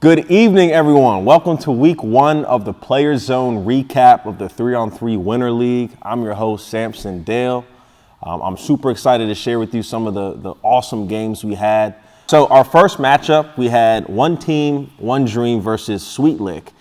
Good evening, everyone. Welcome to week one of the Player Zone recap of the 3-on-3 Winter League. I'm your host, Samson Dale. I'm super excited to share with you some of the awesome games we had. So our first matchup, we had One Team, One Dream versus Sweet Lick.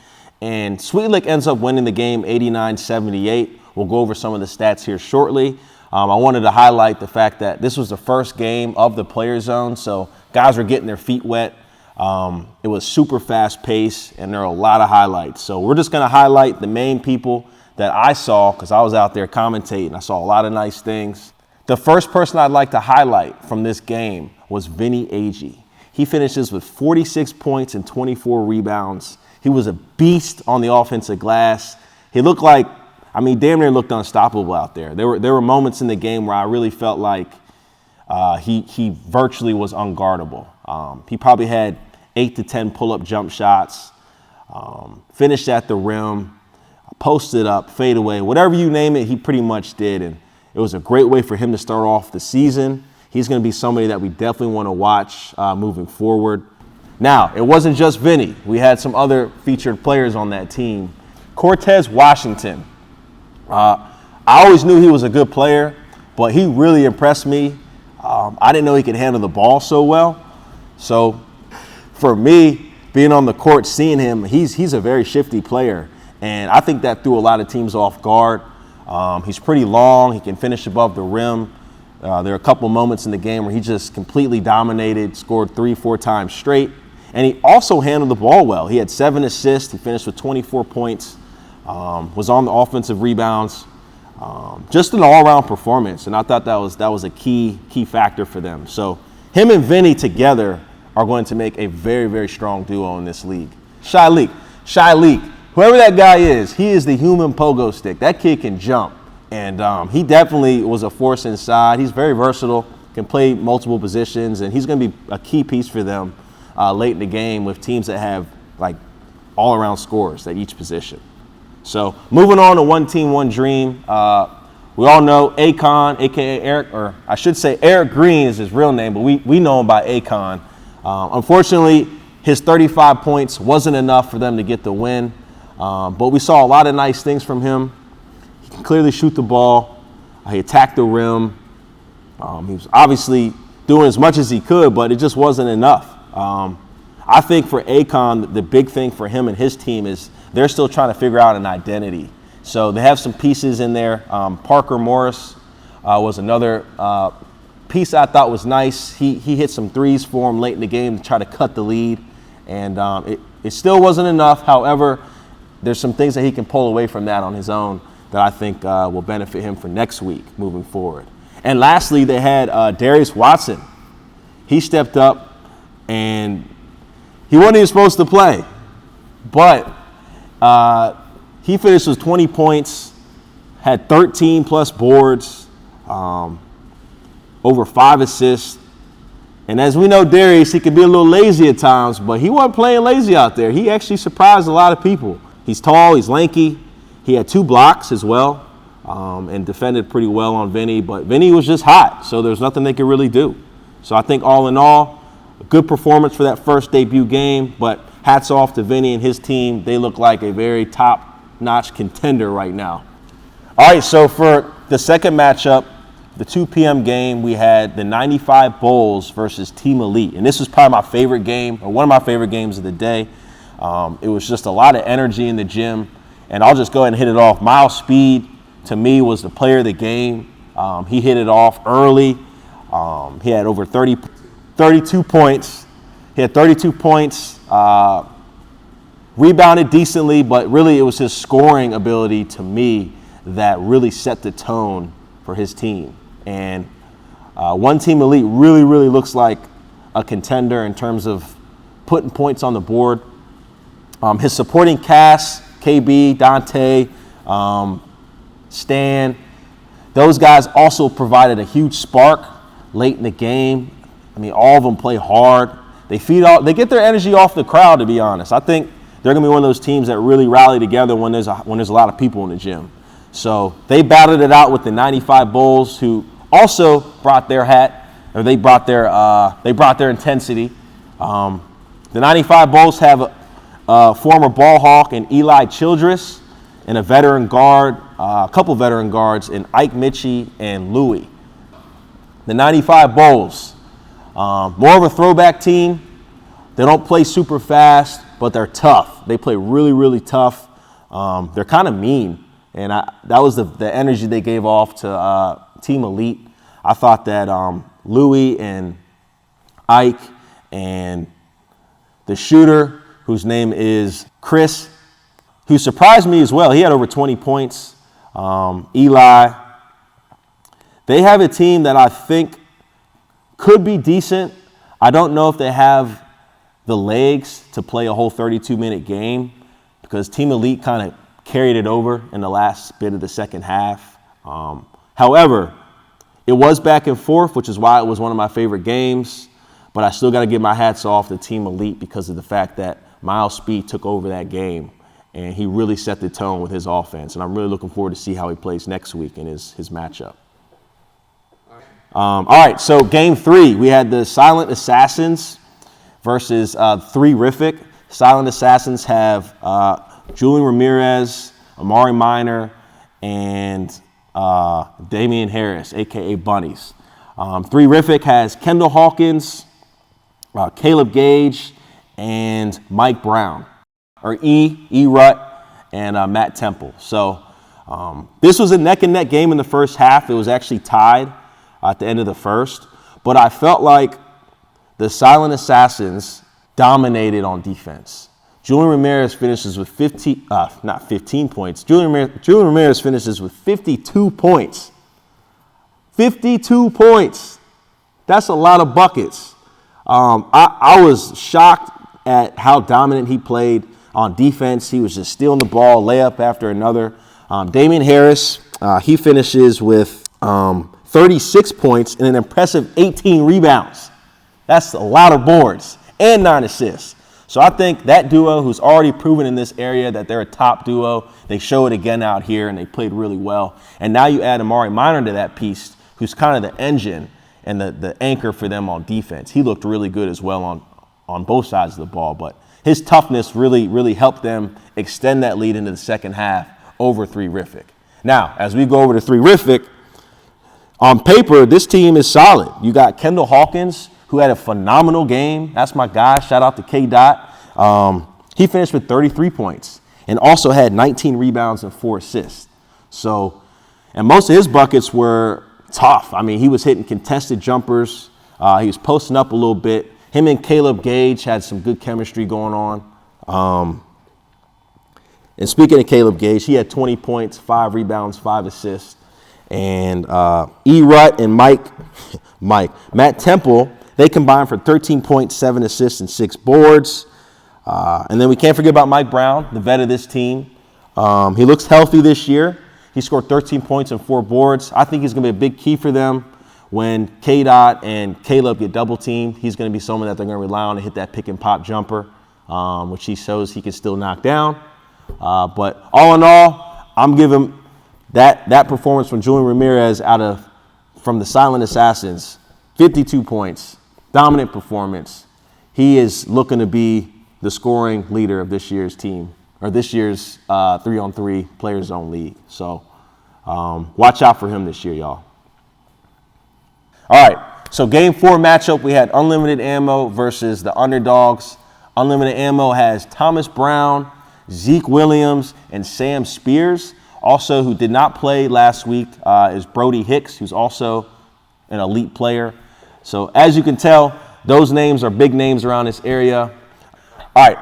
And Sweet Lick ends up winning the game 89-78. We'll go over some of the stats here shortly. I wanted to highlight the fact that this was the first game of the Player Zone, so guys were getting their feet wet. It was super fast paced, and there are a lot of highlights. So we're just going to highlight the main people that I saw because I was out there commentating. I saw a lot of nice things. The first person I'd like to highlight from this game was Vinny Agee. He finishes with 46 points and 24 rebounds. He was a beast on the offensive glass. He looked like, damn near looked unstoppable out there. There were moments in the game where I really felt like he virtually was unguardable. He probably had 8 to 10 pull-up jump shots, finished at the rim, posted up, fade away, whatever you name it, he pretty much did. And it was a great way for him to start off the season. He's going to be somebody that we definitely want to watch moving forward. Now, it wasn't just Vinny. We had some other featured players on that team. Cortez Washington. I always knew he was a good player, but he really impressed me. I didn't know he could handle the ball so well. So for me, being on the court, seeing him, he's a very shifty player. And I think that threw a lot of teams off guard. He's pretty long. He can finish above the rim. There are a couple moments in the game where he just completely dominated, scored 3-4 times straight. And he also handled the ball well. He had 7 assists. He finished with 24 points, was on the offensive rebounds. Just an all-around performance, and I thought that was a key factor for them. So him and Vinny together are going to make a very, very strong duo in this league. Shy Leak, whoever that guy is, he is the human pogo stick. That kid can jump, and he definitely was a force inside. He's very versatile, can play multiple positions, and he's going to be a key piece for them late in the game with teams that have like all-around scorers at each position. So moving on to One Team, One Dream. We all know Akon, a.k.a. Eric, or I should say Eric Green is his real name, but we know him by Akon. Unfortunately, his 35 points wasn't enough for them to get the win, but we saw a lot of nice things from him. He can clearly shoot the ball. He attacked the rim. He was obviously doing as much as he could, but it just wasn't enough. I think for Akon, the big thing for him and his team is they're still trying to figure out an identity. So they have some pieces in there. Parker Morris was another piece I thought was nice. He hit some threes for him late in the game to try to cut the lead. And it still wasn't enough. However, there's some things that he can pull away from that on his own that I think will benefit him for next week moving forward. And lastly, they had Darius Watson. He stepped up, and he wasn't even supposed to play. But he finished with 20 points, had 13 plus boards, over 5 assists. And as we know, Darius, he can be a little lazy at times, but he wasn't playing lazy out there. He actually surprised a lot of people. He's tall, he's lanky. He had 2 blocks as well, and defended pretty well on Vinny, but Vinny was just hot, so there's nothing they could really do. So I think all in all, a good performance for that first debut game, but hats off to Vinny and his team. They look like a very top-notch contender right now. All right, so for the second matchup, the 2 p.m. game, we had the 95 Bulls versus Team Elite. And this was probably my favorite game, or one of my favorite games of the day. It was just a lot of energy in the gym. And I'll just go ahead and hit it off. Miles Speed, to me, was the player of the game. He hit it off early. He had over 32 points. He had 32 points, rebounded decently, but really it was his scoring ability to me that really set the tone for his team. And One Team Elite really, really looks like a contender in terms of putting points on the board. His supporting cast, KB, Dante, Stan, those guys also provided a huge spark late in the game. All of them play hard. They get their energy off the crowd, to be honest. I think they're going to be one of those teams that really rally together when there's a lot of people in the gym. So they battled it out with the 95 Bulls, who also brought their intensity. The 95 Bulls have a former ball hawk in Eli Childress and a veteran guard, a couple veteran guards in Ike Mitchie and Louie. The 95 Bulls, more of a throwback team. They don't play super fast, but they're tough. They play really, really tough. They're kind of mean, and that was the energy they gave off to Team Elite. I thought that Louie and Ike and the shooter, whose name is Chris, who surprised me as well. He had over 20 points. Eli. They have a team that I think could be decent. I don't know if they have the legs to play a whole 32-minute game because Team Elite kind of carried it over in the last bit of the second half. However, it was back and forth, which is why it was one of my favorite games. But I still got to give my hats off to Team Elite because of the fact that Miles Speed took over that game, and he really set the tone with his offense. And I'm really looking forward to see how he plays next week in his matchup. All right, so Game 3, we had the Silent Assassins versus Three-Rific. Silent Assassins have Julian Ramirez, Amari Minor, and Damian Harris, a.k.a. Bunnies. Three-Rific has Kendall Hawkins, Caleb Gage, and Mike Brown, or E-Rut, and Matt Temple. So this was a neck-and-neck game in the first half. It was actually tied at the end of the first. But I felt like the Silent Assassins dominated on defense. Julian Ramirez finishes with 15 points. Julian Ramirez finishes with 52 points. 52 points. That's a lot of buckets. I was shocked at how dominant he played on defense. He was just stealing the ball, layup after another. Damian Harris, he finishes with 36 points and an impressive 18 rebounds. That's a lot of boards and 9 assists. So I think that duo, who's already proven in this area that they're a top duo, they show it again out here, and they played really well. And now you add Amari Minor to that piece, who's kind of the engine and the anchor for them on defense. He looked really good as well on both sides of the ball, but his toughness really, really helped them extend that lead into the second half over Three-Rific. Now, as we go over to Three-Rific, on paper, this team is solid. You got Kendall Hawkins, who had a phenomenal game. That's my guy. Shout out to K-Dot. He finished with 33 points and also had 19 rebounds and 4 assists. So, and most of his buckets were tough. I mean, he was hitting contested jumpers. He was posting up a little bit. Him and Caleb Gage had some good chemistry going on. And speaking of Caleb Gage, he had 20 points, 5 rebounds, 5 assists. And E-Rut and Matt Temple, they combined for 13 points, 7 assists, and 6 boards. And then we can't forget about Mike Brown, the vet of this team. He looks healthy this year. He scored 13 points and 4 boards. I think he's going to be a big key for them when K-Dot and Caleb get double teamed. He's going to be someone that they're going to rely on to hit that pick and pop jumper, which he shows he can still knock down. But all in all, I'm giving that performance from Julian Ramirez from the Silent Assassins, 52 points, dominant performance. He is looking to be the scoring leader of this year's team, or this year's 3-on-3 Player Zone League. So watch out for him this year, y'all. All right, so Game 4 matchup, we had Unlimited Ammo versus the Underdogs. Unlimited Ammo has Thomas Brown, Zeke Williams, and Sam Spears. Also, who did not play last week is Brody Hicks, who's also an elite player. So as you can tell, those names are big names around this area. All right,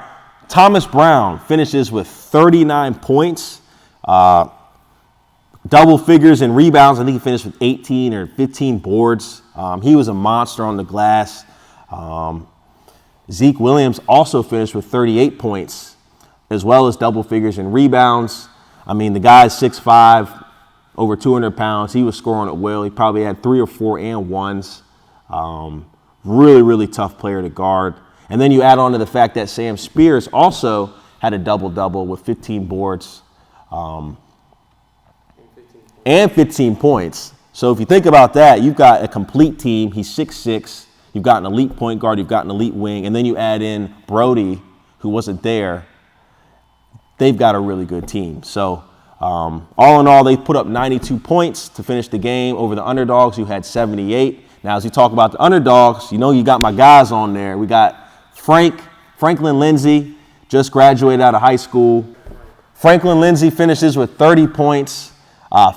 Thomas Brown finishes with 39 points, double figures in rebounds. I think he finished with 18 or 15 boards. He was a monster on the glass. Zeke Williams also finished with 38 points, as well as double figures in rebounds. I mean, the guy's 6'5", over 200 pounds. He was scoring at will. He probably had 3 or 4 and ones. Really, really tough player to guard. And then you add on to the fact that Sam Spears also had a double-double with 15 boards and 15 points. So if you think about that, you've got a complete team. He's 6'6". You've got an elite point guard. You've got an elite wing. And then you add in Brody, who wasn't there. They've got a really good team. So all in all, they put up 92 points to finish the game over the underdogs, who had 78. Now, as you talk about the underdogs, you know you got my guys on there. We got Franklin Lindsay, just graduated out of high school. Franklin Lindsay finishes with 30 points,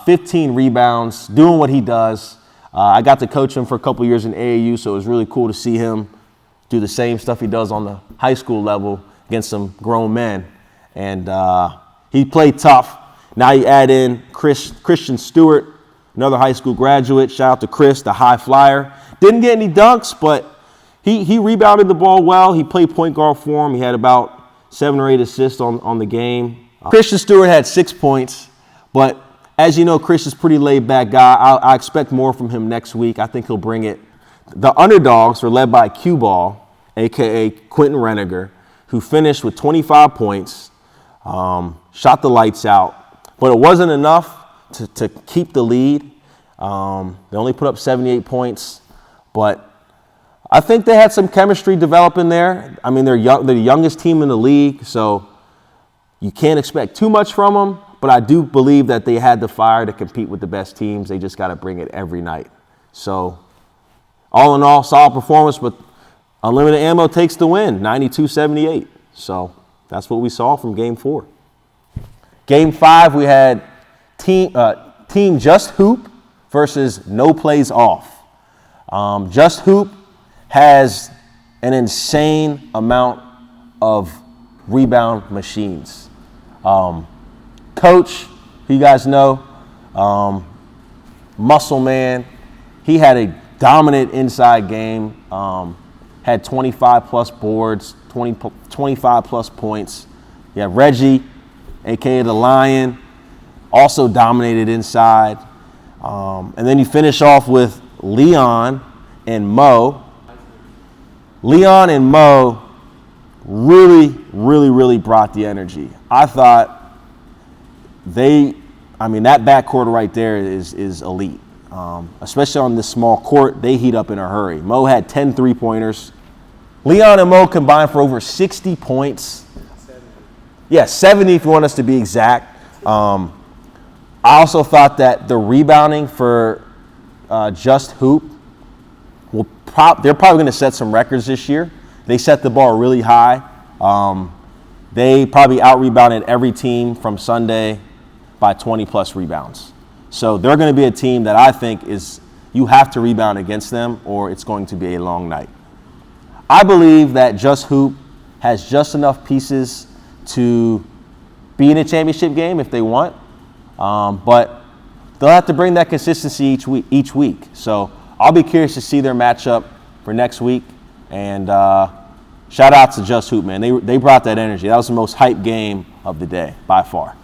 15 rebounds, doing what he does. I got to coach him for a couple years in AAU, so it was really cool to see him do the same stuff he does on the high school level against some grown men. And he played tough. Now you add in Christian Stewart, another high school graduate. Shout out to Chris, the high flyer. Didn't get any dunks, but he rebounded the ball well. He played point guard for him. He had about 7 or 8 assists on the game. Christian Stewart had 6 points, but as you know, Chris is a pretty laid-back guy. I expect more from him next week. I think he'll bring it. The underdogs were led by Q-Ball, a.k.a. Quentin Reniger, who finished with 25 points, shot the lights out. But it wasn't enough to keep the lead. They only put up 78 points. But I think they had some chemistry developing there. I mean, they're the youngest team in the league, so you can't expect too much from them. But I do believe that they had the fire to compete with the best teams. They just got to bring it every night. So all in all, solid performance, but Unlimited Ammo takes the win, 92-78. So that's what we saw from Game 4. Game 5, we had team Just Hoop versus No Plays Off. Just Hoop has an insane amount of rebound machines. Coach, who you guys know, Muscle Man, he had a dominant inside game, had 25-plus boards, 25-plus points. You have Reggie, a.k.a. the Lion, also dominated inside. And then you finish off with Leon and Mo. Leon and Mo really brought the energy. I thought that backcourt right there is elite. Especially on this small court, they heat up in a hurry. Mo had 10 three-pointers. Leon and Mo combined for over 60 points. 70 if you want us to be exact. I also thought that the rebounding for Just Hoop, they're probably going to set some records this year. They set the bar really high. They probably out-rebounded every team from Sunday by 20-plus rebounds. So they're going to be a team that I think you have to rebound against them or it's going to be a long night. I believe that Just Hoop has just enough pieces to be in a championship game if they want, but they'll have to bring that consistency each week. So I'll be curious to see their matchup for next week. And shout out to Just Hoop, man. They brought that energy. That was the most hyped game of the day by far.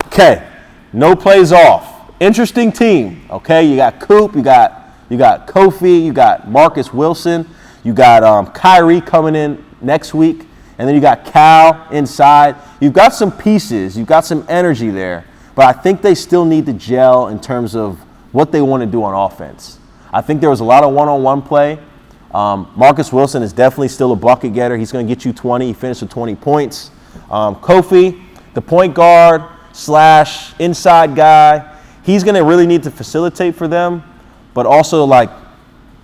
Okay, No Plays Off. Interesting team. Okay, you got Coop, you got Kofi, you got Marcus Wilson, you got Kyrie coming in next week. And then you got Cal inside. You've got some pieces. You've got some energy there. But I think they still need to gel in terms of what they want to do on offense. I think there was a lot of one-on-one play. Marcus Wilson is definitely still a bucket getter. He's going to get you 20. He finished with 20 points. Kofi, the point guard / inside guy, he's going to really need to facilitate for them, but also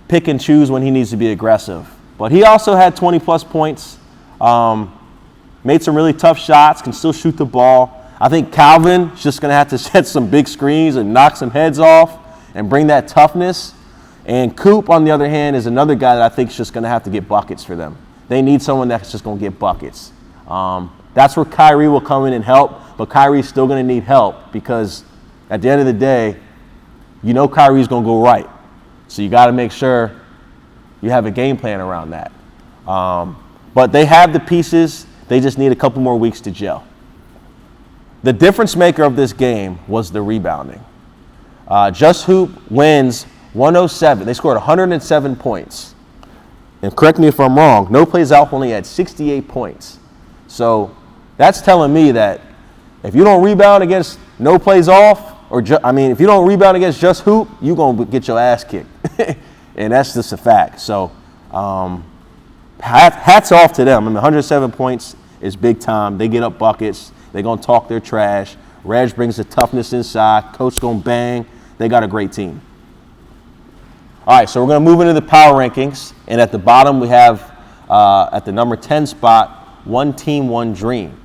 pick and choose when he needs to be aggressive. But he also had 20-plus points. Made some really tough shots, can still shoot the ball. I think Calvin's just going to have to set some big screens and knock some heads off and bring that toughness. And Coop, on the other hand, is another guy that I think is just going to have to get buckets for them. They need someone that's just going to get buckets. That's where Kyrie will come in and help, but Kyrie's still going to need help because at the end of the day, you know Kyrie's going to go right. So you got to make sure you have a game plan around that. But they have the pieces. They just need a couple more weeks to gel. The difference maker of this game was the rebounding. Just Hoop wins 107. They scored 107 points. And correct me if I'm wrong, No Plays Off only had 68 points. So that's telling me that if you don't rebound against No Plays Off, if you don't rebound against Just Hoop, you're going to get your ass kicked. And that's just a fact. So hats off to them. I mean, 107 points is big time. They get up buckets. They're going to talk their trash. Reg brings the toughness inside. Coach going to bang. They got a great team. All right, so we're going to move into the power rankings. And at the bottom, we have, at the number 10 spot, One Team, One Dream.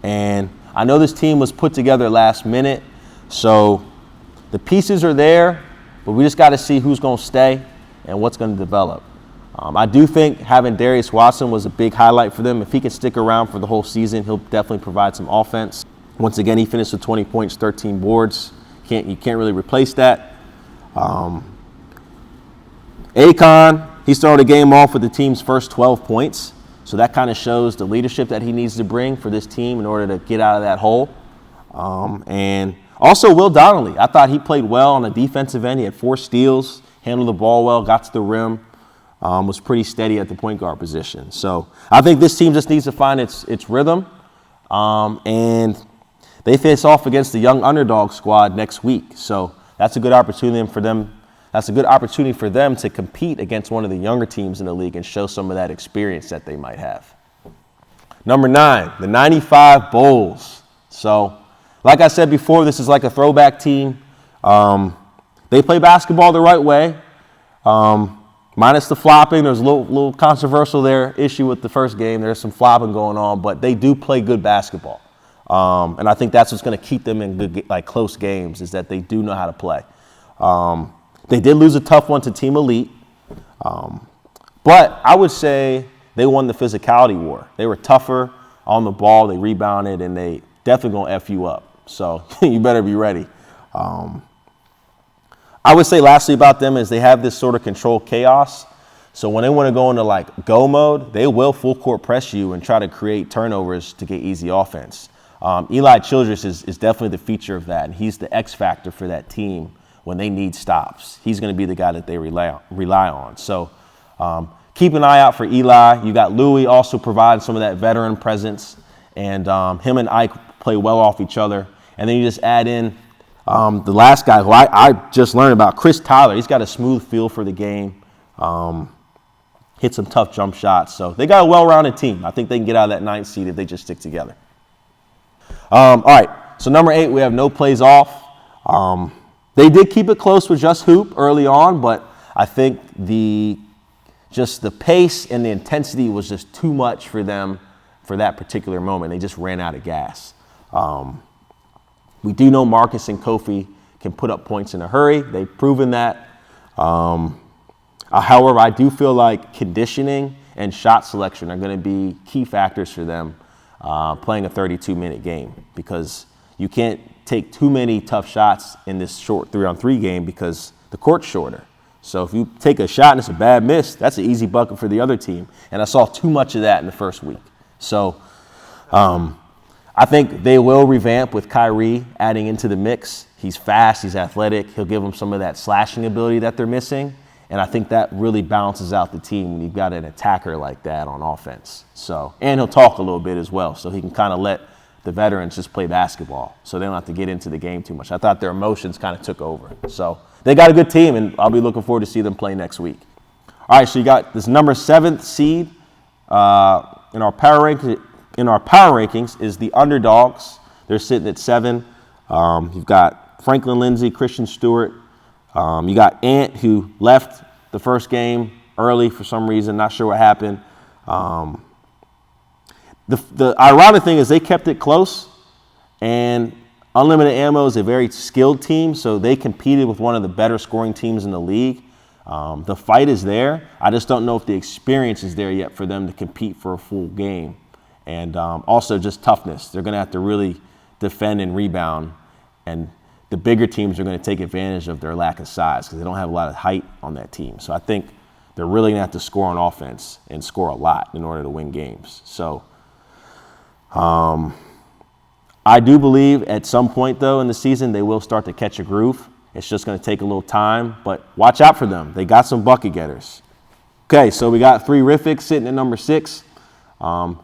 And I know this team was put together last minute. So the pieces are there, but we just got to see who's going to stay and what's going to develop. I do think having Darius Watson was a big highlight for them. If he can stick around for the whole season, he'll definitely provide some offense. Once again, he finished with 20 points, 13 boards. You can't really replace that. Akon, he started the game off with the team's first 12 points. So that kind of shows the leadership that he needs to bring for this team in order to get out of that hole. And also Will Donnelly. I thought he played well on the defensive end. He had 4 steals, handled the ball well, got to the rim, was pretty steady at the point guard position. So I think this team just needs to find its rhythm. And they face off against the young underdog squad next week. So that's a good opportunity for them. That's a good opportunity for them to compete against one of the younger teams in the league and show some of that experience that they might have. Number 9, the 95 Bulls. So, like I said before, this is like a throwback team. They play basketball the right way, minus the flopping. There's a little controversial there issue with the first game. There's some flopping going on, but they do play good basketball. And I think that's what's going to keep them in good, close games, is that they do know how to play. They did lose a tough one to Team Elite, but I would say they won the physicality war. They were tougher on the ball, they rebounded, and they definitely going to F you up. So you better be ready. I would say lastly about them is they have this sort of controlled chaos. So when they want to go into go mode, they will full court press you and try to create turnovers to get easy offense. Eli Childress is definitely the feature of that, and he's the X factor for that team. When they need stops, he's going to be the guy that they rely on. So keep an eye out for Eli. You got Louis also providing some of that veteran presence, and him and Ike play well off each other. And then you just add in the last guy who I just learned about, Chris Tyler. He's got a smooth feel for the game, hit some tough jump shots. So they got a well-rounded team. I think they can get out of that 9th seed if they just stick together. All right, so number 8, we have no plays off. They did keep it close with just hoop early on, but I think the pace and the intensity was just too much for them for that particular moment. They just ran out of gas. We do know Marcus and Kofi can put up points in a hurry. They've proven that. However, I do feel like conditioning and shot selection are going to be key factors for them playing a 32-minute game, because you can't take too many tough shots in this short 3-on-3 game because the court's shorter. So if you take a shot and it's a bad miss, that's an easy bucket for the other team. And I saw too much of that in the first week. So I think they will revamp with Kyrie adding into the mix. He's fast, he's athletic. He'll give them some of that slashing ability that they're missing. And I think that really balances out the team when you've got an attacker like that on offense. So, and he'll talk a little bit as well, so he can kind of let the veterans just play basketball, so they don't have to get into the game too much. I thought their emotions kind of took over. So they got a good team, and I'll be looking forward to see them play next week. All right, so you got this number 7th seed in our power rankings is the Underdogs. They're sitting at 7. You've got Franklin Lindsay, Christian Stewart. You got Ant, who left the first game early for some reason. Not sure what happened. The ironic thing is they kept it close, and Unlimited Ammo is a very skilled team, so they competed with one of the better scoring teams in the league. The fight is there. I just don't know if the experience is there yet for them to compete for a full game. And also just toughness. They're going to have to really defend and rebound, and the bigger teams are going to take advantage of their lack of size because they don't have a lot of height on that team. So I think they're really going to have to score on offense and score a lot in order to win games. So I do believe at some point, though, in the season, they will start to catch a groove. It's just going to take a little time, but watch out for them. They got some bucket getters. Okay, so we got 3 Riffics sitting at number 6.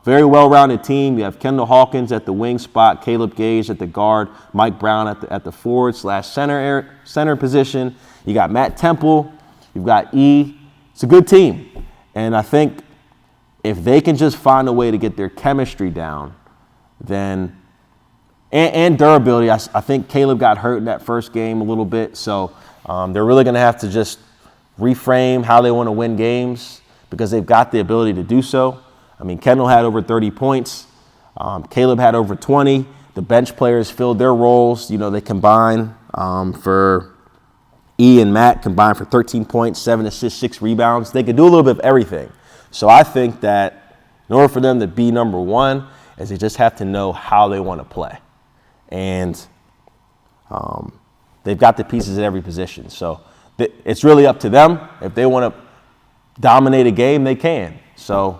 Very well-rounded team. You have Kendall Hawkins at the wing spot, Caleb Gage at the guard, Mike Brown at the forward/center position. You got Matt Temple. You've got E. It's a good team. And I think if they can just find a way to get their chemistry down, then and durability. I think Caleb got hurt in that first game a little bit, so they're really going to have to just reframe how they want to win games because they've got the ability to do so. I mean, Kendall had over 30 points. Caleb had over 20. The bench players filled their roles. You know, they combine for E and Matt combined for 13 points, 7 assists, 6 rebounds. They could do a little bit of everything. So I think that in order for them to be number one, is they just have to know how they want to play. And they've got the pieces at every position. So it's really up to them. If they want to dominate a game, they can. So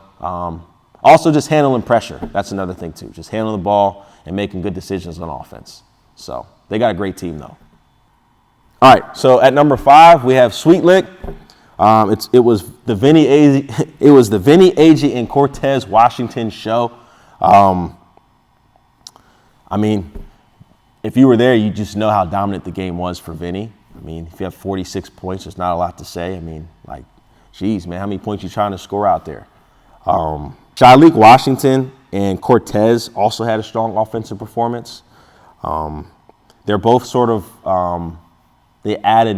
also just handling pressure. That's another thing, too. Just handling the ball and making good decisions on offense. So they got a great team, though. All right, so at number 5, we have Sweet Lick. It was the Vinny Agee and Cortez Washington show. I mean, if you were there, you just know how dominant the game was for Vinny. I mean, if you have 46 points, there's not a lot to say. I mean, like, geez, man, how many points you trying to score out there? Shalik Washington and Cortez also had a strong offensive performance. They're both sort of they added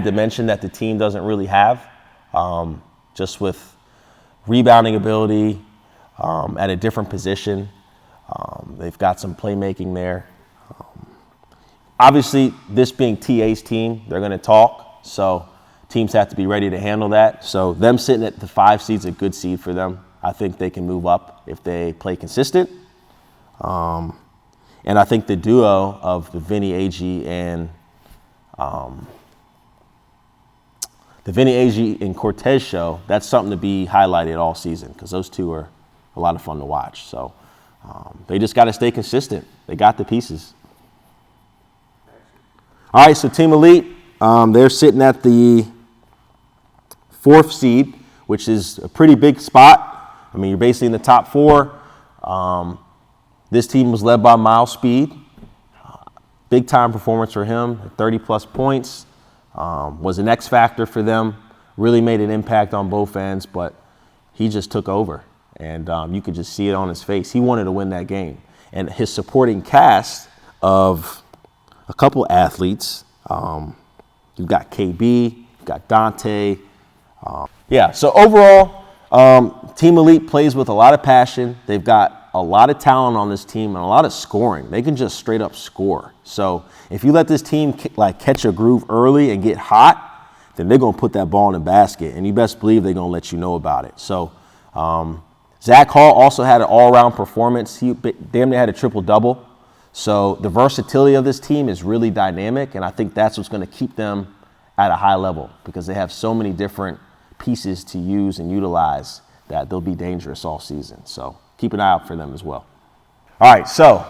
dimension that the team doesn't really have, just with rebounding ability at a different position. They've got some playmaking there. Obviously, this being TA's team, they're going to talk, so teams have to be ready to handle that. So them sitting at the 5 seed's a good seed for them. I think they can move up if they play consistent. And I think the duo of the Vinny Agee and Cortez show, that's something to be highlighted all season because those two are a lot of fun to watch. So they just got to stay consistent. They got the pieces. All right, so Team Elite, they're sitting at the 4th seed, which is a pretty big spot. I mean, you're basically in the top 4. This team was led by Miles Speed. Big-time performance for him, 30-plus points. Was an X factor for them. Really made an impact on both ends, but he just took over. And you could just see it on his face. He wanted to win that game. And his supporting cast of a couple athletes, you've got KB, you've got Dante. So overall, Team Elite plays with a lot of passion. They've got a lot of talent on this team and a lot of scoring. They can just straight up score. So if you let this team catch a groove early and get hot, then they're going to put that ball in the basket. And you best believe they're going to let you know about it. So Zach Hall also had an all-around performance. He damn near had a triple-double. So the versatility of this team is really dynamic, and I think that's what's going to keep them at a high level because they have so many different pieces to use and utilize that they'll be dangerous all season. So keep an eye out for them as well. All right, so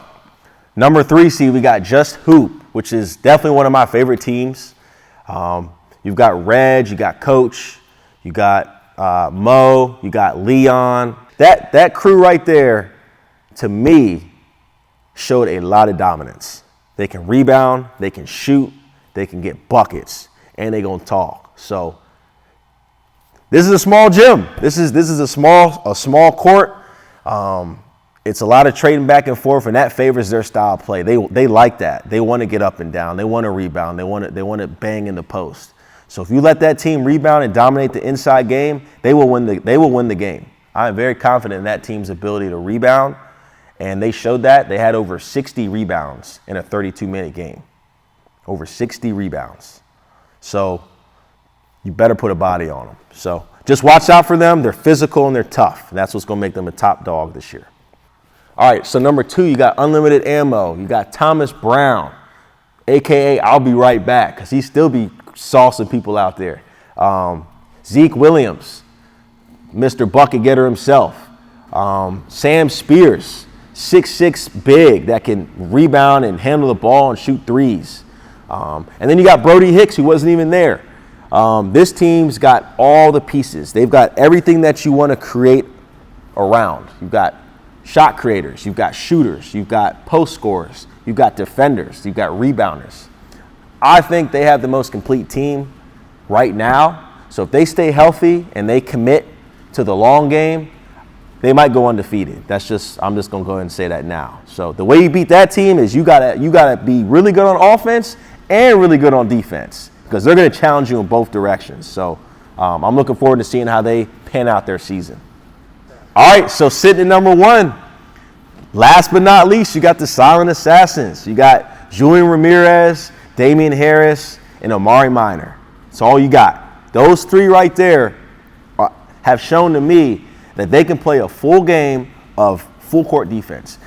number 3 seed, we got Just Hoop, which is definitely one of my favorite teams. You've got Reg, you got Coach, you got Mo, you got Leon. That crew right there, to me, showed a lot of dominance. They can rebound, they can shoot, they can get buckets, and they're going to talk. So this is a small gym. This is a small court. It's a lot of trading back and forth, and that favors their style of play. They like that. They want to get up and down. They want to rebound. They want to bang in the post. So if you let that team rebound and dominate the inside game, they will win the game. I am very confident in that team's ability to rebound, and they showed that. They had over 60 rebounds in a 32-minute game. Over 60 rebounds. So you better put a body on them. So just watch out for them. They're physical and they're tough. And that's what's going to make them a top dog this year. All right, so number 2, you got unlimited ammo. You got Thomas Brown, a.k.a. I'll be right back, because he still be saucing people out there. Zeke Williams, Mr. Bucket Getter himself. Sam Spears, 6'6" big that can rebound and handle the ball and shoot threes. And then you got Brody Hicks, who wasn't even there. This team's got all the pieces. They've got everything that you want to create around. You've got shot creators, you've got shooters, you've got post scorers, you've got defenders, you've got rebounders. I think they have the most complete team right now. So if they stay healthy and they commit to the long game, they might go undefeated. I'm just going to go ahead and say that now. So the way you beat that team is you gotta be really good on offense and really good on defense, because they're going to challenge you in both directions. So I'm looking forward to seeing how they pan out their season. All right, so sitting at number 1, last but not least, you got the Silent Assassins. You got Julian Ramirez, Damian Harris, and Amari Minor. That's all you got. Those 3 right there have shown to me that they can play a full game of full court defense.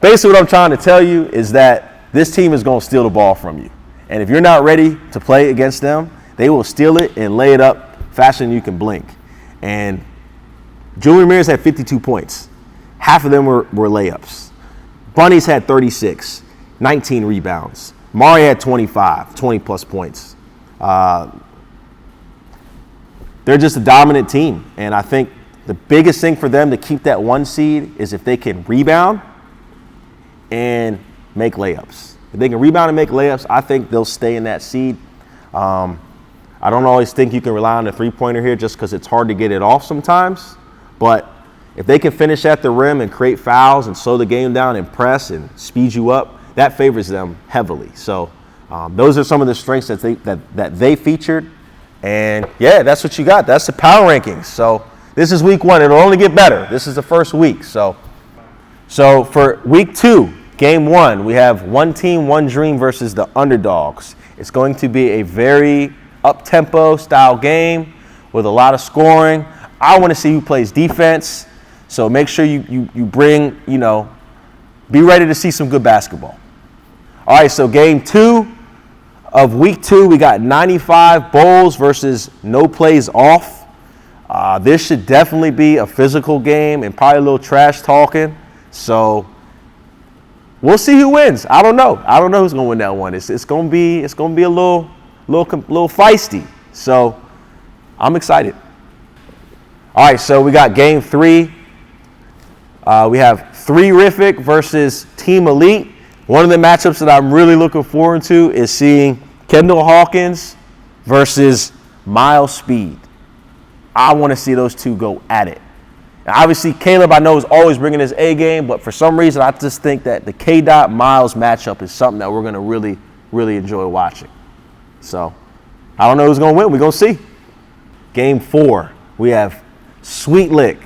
Basically what I'm trying to tell you is that this team is going to steal the ball from you. And if you're not ready to play against them, they will steal it and lay it up faster than you can blink. And Julian Ramirez had 52 points. Half of them were layups. Bunnies had 36, 19 rebounds. Mari had 25, 20-plus points. They're just a dominant team. And I think the biggest thing for them to keep that 1 seed is if they can rebound and make layups. If they can rebound and make layups, I think they'll stay in that seed. I don't always think you can rely on the three-pointer here just because it's hard to get it off sometimes. But if they can finish at the rim and create fouls and slow the game down and press and speed you up, that favors them heavily. So those are some of the strengths that they featured. And, yeah, that's what you got. That's the power rankings. So this is week 1. It'll only get better. This is the first week. So for week 2, game 1, we have One Team, One Dream versus the Underdogs. It's going to be a very up-tempo style game with a lot of scoring. I want to see who plays defense. So make sure you bring, be ready to see some good basketball. All right, so game 2 of week 2, we got 95 Bulls versus no plays off. This should definitely be a physical game and probably a little trash talking. So we'll see who wins. I don't know. I don't know who's going to win that one. It's going to be a little feisty. So I'm excited. All right, so we got game 3. We have Threerific versus Team Elite. One of the matchups that I'm really looking forward to is seeing Kendall Hawkins versus Miles Speed. I want to see those two go at it. Now, obviously, Caleb, I know, is always bringing his A game, but for some reason, I just think that the K-Dot Miles matchup is something that we're going to really, really enjoy watching. So, I don't know who's going to win. We're going to see. Game 4, we have Sweet Lick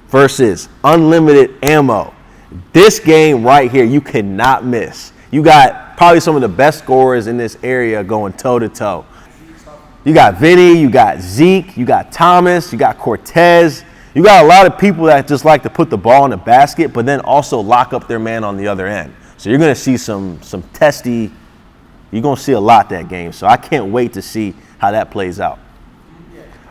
versus Unlimited Ammo. This game right here, you cannot miss. You got probably some of the best scorers in this area going toe-to-toe. You got Vinny, you got Zeke, you got Thomas, you got Cortez. You got a lot of people that just like to put the ball in the basket, but then also lock up their man on the other end. So you're going to see some testy. You're going to see a lot that game. So I can't wait to see how that plays out.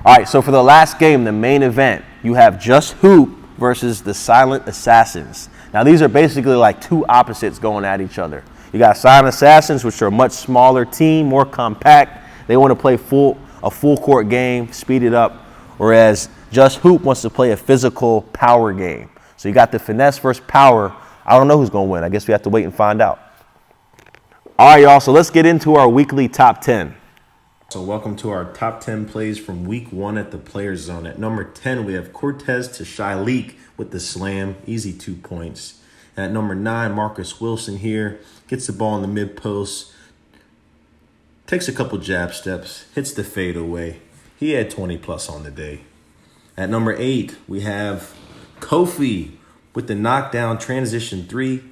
All right, so for the last game, the main event, you have Just Hoop versus the Silent Assassins. Now, these are basically like two opposites going at each other. You got Silent Assassins, which are a much smaller team, more compact. They want to play a full court game, speed it up, whereas Just Hoop wants to play a physical power game. So you got the finesse versus power. I don't know who's going to win. I guess we have to wait and find out. All right, y'all, so let's get into our weekly top 10. So welcome to our top 10 plays from week 1 at the Players Zone. At number 10, we have Cortez to Shyleek with the slam, easy 2 points. And at number 9, Marcus Wilson here gets the ball in the mid post, takes a couple jab steps, hits the fade away. He had 20 plus on the day. At number 8, we have Kofi with the knockdown transition 3.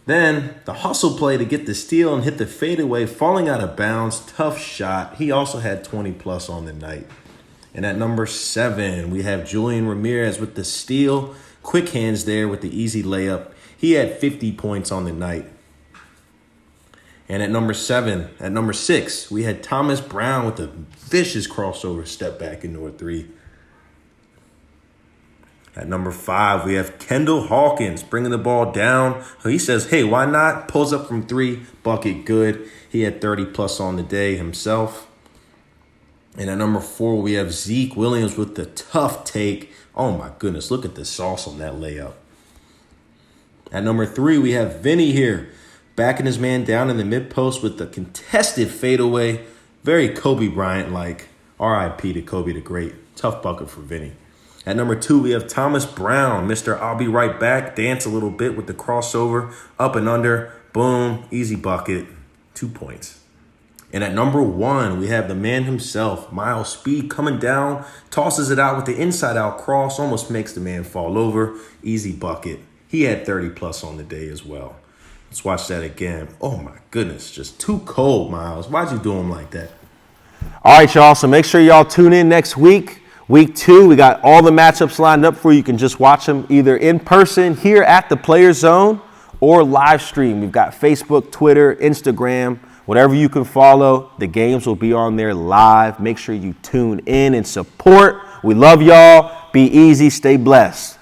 Then the hustle play to get the steal and hit the fadeaway, falling out of bounds. Tough shot. He also had 20 plus on the night. And at number 7, we have Julian Ramirez with the steal. Quick hands there with the easy layup. He had 50 points on the night. And at number 6, we had Thomas Brown with a vicious crossover step back into a 3. At number 5, we have Kendall Hawkins bringing the ball down. He says, hey, why not? Pulls up from 3, bucket good. He had 30 plus on the day himself. And at number 4, we have Zeke Williams with the tough take. Oh, my goodness, look at the sauce on that layup. At number 3, we have Vinny here, backing his man down in the mid-post with the contested fadeaway. Very Kobe Bryant-like. R.I.P. to Kobe the Great. Tough bucket for Vinny. At number 2, we have Thomas Brown. Mr. I'll be right back. Dance a little bit with the crossover. Up and under. Boom. Easy bucket. 2 points. And at number 1, we have the man himself, Miles Speed, coming down, tosses it out with the inside-out cross, almost makes the man fall over. Easy bucket. He had 30-plus on the day as well. Let's watch that again. Oh, my goodness. Just too cold, Miles. Why'd you do him like that? All right, y'all. So make sure y'all tune in next week. Week 2, we got all the matchups lined up for you. You can just watch them either in person here at the Player Zone or live stream. We've got Facebook, Twitter, Instagram, whatever you can follow. The games will be on there live. Make sure you tune in and support. We love y'all. Be easy. Stay blessed.